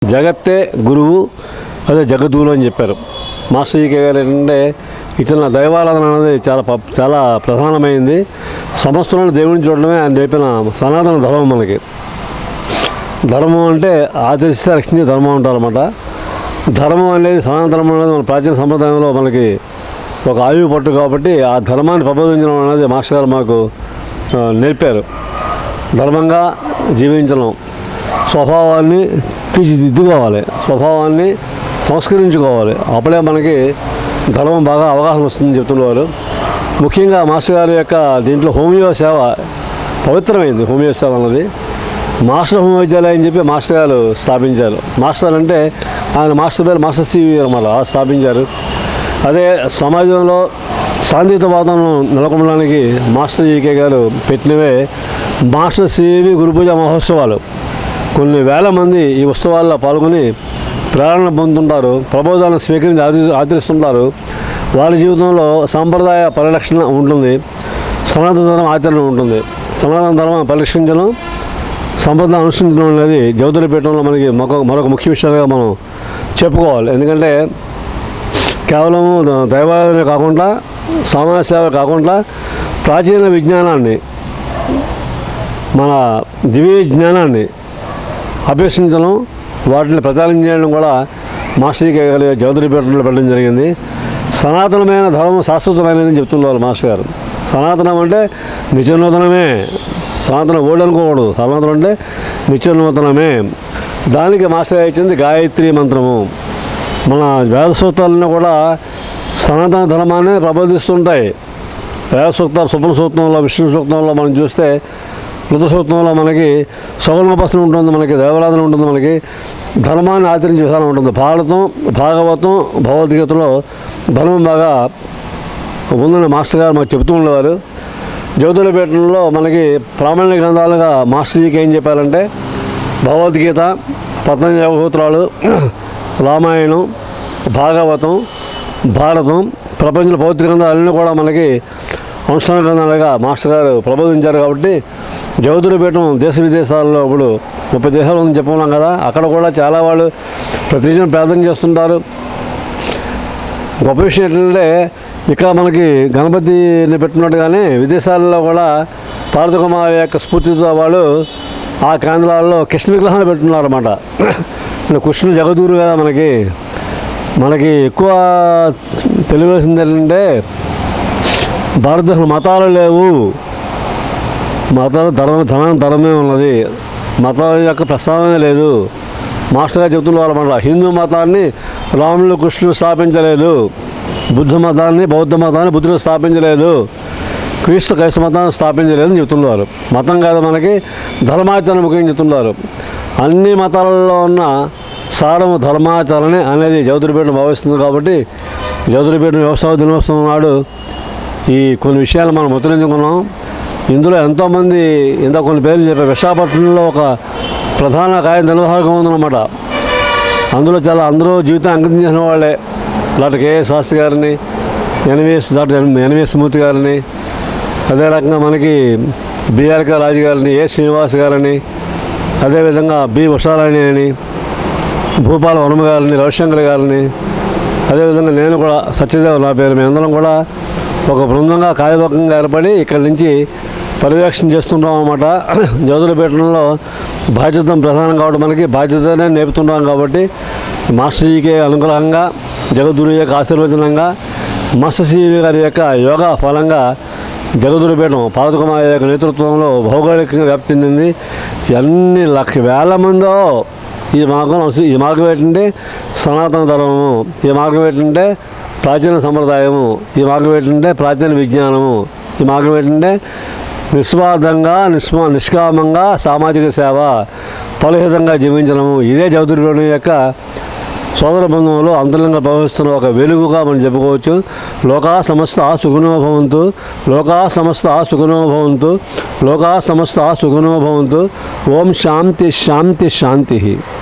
జగత్తే గురువు, అదే జగద్గురు అని చెప్పారు. మాస్టర్ జీకే గారు ఏంటంటే ఇతర దైవారాధన అనేది చాలా ప్రధానమైంది. సమస్తలను దేవుడిని చూడడమే ఆయన నేర్పిన సనాతన ధర్మం. మనకి ధర్మం అంటే ఆచరిస్తే రక్షించే ధర్మం అంటారన్నమాట. ధర్మం అనేది సనాతన ధర్మం అనేది మన ప్రాచీన సంప్రదాయంలో మనకి ఒక ఆయువు పట్టు కాబట్టి ఆ ధర్మాన్ని ప్రబోధించడం అనేది మాస్టర్ గారు మాకు నేర్పారు. ధర్మంగా జీవించడం, స్వభావాన్ని తీర్చిదిద్దుకోవాలి, స్వభావాన్ని సంస్కరించుకోవాలి. అప్పుడే మనకి ధర్మం బాగా అవగాహన వస్తుందని చెప్తున్నారు. ముఖ్యంగా మాస్టర్ గారి యొక్క దీంట్లో హోమియో సేవ పవిత్రమైంది. హోమియో సేవ అన్నది మాస్టర్ హోమియో విద్యాలయం అని చెప్పి మాస్టర్ గారు స్థాపించారు. మాస్టర్ అంటే ఆయన మాస్టర్ పేరు మాస్టర్ సివి అన్నమాట స్థాపించారు. అదే సమాజంలో శాంతియుత వాతావరణం నెలకొనడానికి మాస్టర్ జీకే గారు పెట్టినవే మాస్టర్ సివి గురు పూజ మహోత్సవాలు. కొన్ని వేల మంది ఈ ఉత్సవాల్లో పాల్గొని ప్రేరణ పొందుతుంటారు, ప్రబోధాలను స్వీకరించి ఆచరిస్తుంటారు. వారి జీవితంలో సాంప్రదాయ పరిరక్షణ ఉంటుంది, సనాతన ధర్మ ఆచరణ ఉంటుంది. సనాతన ధర్మం పరిరక్షించడం, సంప్రదాయం అనుసరించడం అనేది జ్యోతిర్పీఠంలో మనకి మరొక ముఖ్య విషయంగా మనం చెప్పుకోవాలి. ఎందుకంటే కేవలం దైవాలయమే కాకుండా, సామాజిక సేవ కాకుండా ప్రాచీన విజ్ఞానాన్ని, మన దివ్య జ్ఞానాన్ని అభ్యసించడం, వాటిని ప్రచారం చేయడం కూడా మాస్టర్ జీకే గారి జ్యోతిర్పీఠంలో పెట్టడం జరిగింది. సనాతనమైన ధర్మం శాశ్వతమైనదని చెప్తున్నారు మాస్టర్ గారు. సనాతనం అంటే నిత్యనూతనమే. సనాతనం ఓల్డ్ అనుకోకూడదు. సనాతనం అంటే నిత్యనూతనమే. దానికి మాస్టర్ గారు ఇచ్చింది గాయత్రి మంత్రము. మన వేద సూత్రాలను కూడా సనాతన ధర్మాన్ని ప్రబోధిస్తుంటాయి. వేద సూక్తాలు సుప్ర సూక్తంలో, విష్ణు సూక్తంలో మనం చూస్తే, ఋతు సూక్తంలో మనకి సౌలభాసన ఉంటుంది, మనకి దేవరాధన ఉంటుంది, మనకి ధర్మాన్ని ఆచరించే విధానం ఉంటుంది. భారతం, భాగవతం, భగవద్గీతలో ధర్మం బాగా ఉందని మాస్టర్ గారు మాకు చెబుతూ ఉండేవారు. జ్యోతిర్పీఠంలో మనకి ప్రామాణిక గ్రంథాలుగా మాస్టర్ జీకి ఏం చెప్పారంటే భగవద్గీత, పతంజలి యోగసూత్రాలు, రామాయణం, భాగవతం, భారతం, ప్రపంచ పవిత్ర గ్రంథాలన్నీ కూడా మనకి అనుష్ఠాన గ్రంథాలుగా మాస్టర్ గారు ప్రబోధించారు. కాబట్టి జ్యోతిర్పీఠం దేశ విదేశాల్లో ఇప్పుడు 30 దేశాలు ఉందని చెప్పుకున్నాం కదా, అక్కడ కూడా చాలా వాళ్ళు ప్రతిదినం ప్రార్థన చేస్తుంటారు. గొప్ప విషయం ఏంటంటే ఇక్కడ మనకి గణపతిని పెట్టినట్టుగానే విదేశాల్లో కూడా పార్వతీకుమారి యొక్క స్ఫూర్తితో వాళ్ళు ఆ కేంద్రాల్లో కృష్ణ విగ్రహాలు పెట్టున్నారు అన్నమాట. కృష్ణుడు జగద్గురు కదా మనకి ఎక్కువ తెలియవలసింది ఏంటంటే భారతదేశంలో మతాలు లేవు. మతాలు ధర్మమే ఉన్నది. మతాల యొక్క ప్రస్తావన లేదు. మాస్టర్ గారు చెప్తున్నారు అన్నమాట. హిందూ మతాన్ని రాముడు కృష్ణుడు స్థాపించలేదు, బుద్ధ మతాన్ని బౌద్ధ మతాన్ని బుద్ధుడు స్థాపించలేదు, క్రైస్తవ మతాన్ని స్థాపించలేదని చెప్తున్నారు. మతం కాదు, మనకి ధర్మాచరణ ముఖ్యంగా చెప్తున్నారు. అన్ని మతాలలో ఉన్న సారము ధర్మాచరణే అనేది జ్యోతిర్పీఠం భావిస్తుంది. కాబట్టి జ్యోతిర్పీఠం వ్యవసాయ దినోత్సవం నాడు ఈ కొన్ని విషయాలు మనం ముద్రించుకున్నాం. ఇందులో ఎంతోమంది కొన్ని పేర్లు చెప్పారు. విశాఖపట్నంలో ఒక ప్రధాన కార్యనిర్వాహకం ఉందన్నమాట. అందులో అందరూ జీవితం అంకితం చేసిన వాళ్ళే. డాక్టర్ కెఎస్ శాస్త్రి గారిని, ఎన్విఎస్ మూర్తి గారిని, అదే రకంగా మనకి బిఆర్కే రాజు గారిని, ఏ శ్రీనివాస్ గారిని, అదేవిధంగా బి ఉషారాణి అని, భూపాల వర్మ గారిని, రవిశంకర్ గారిని, అదేవిధంగా నేను కూడా సత్యదేవ్ నా పేరు, మేమందరం కూడా ఒక బృందంగా కార్యవర్గంగా ఏర్పడి ఇక్కడి నుంచి పర్యవేక్షణ చేస్తుంటాం అన్నమాట. జ్యోతిర్పీఠంలో బాధ్యత ప్రధానం కాబట్టి మనకి బాధ్యతనే నేర్పుతుంటాం. కాబట్టి మాస్టర్ జీకే అనుగ్రహంగా, జగద్గురు యొక్క ఆశీర్వచనంగా, మాస్టర్ సివి గారి యొక్క యోగా ఫలంగా జగద్గురుపీఠం పార్వతీకుమారి యొక్క నేతృత్వంలో భౌగోళికంగా వ్యాప్తి చెందింది. ఎన్ని వేల మందో ఈ మార్గం ఏంటంటే సనాతన ధర్మము, ఈ మార్గం ఏంటంటే ప్రాచీన సంప్రదాయము, ఈ మార్గం ఏంటంటే ప్రాచీన విజ్ఞానము, ఈ మార్గం ఏంటంటే నిస్వార్థంగా నిష్కామంగా సామాజిక సేవ, ఫలహితంగా జీవించడము. ఇదే జ్యోతిర్పీఠం యొక్క సోదర బంధంలో అంతరంగా ప్రవహిస్తున్న ఒక వెలుగుగా మనం చెప్పుకోవచ్చు. లోకా సమస్త సుఖినో భవంతు, లోకా సమస్త సుఖినో భవంతు, లోకా సమస్త సుఖినో భవంతు. ఓం శాంతి శాంతి శాంతి.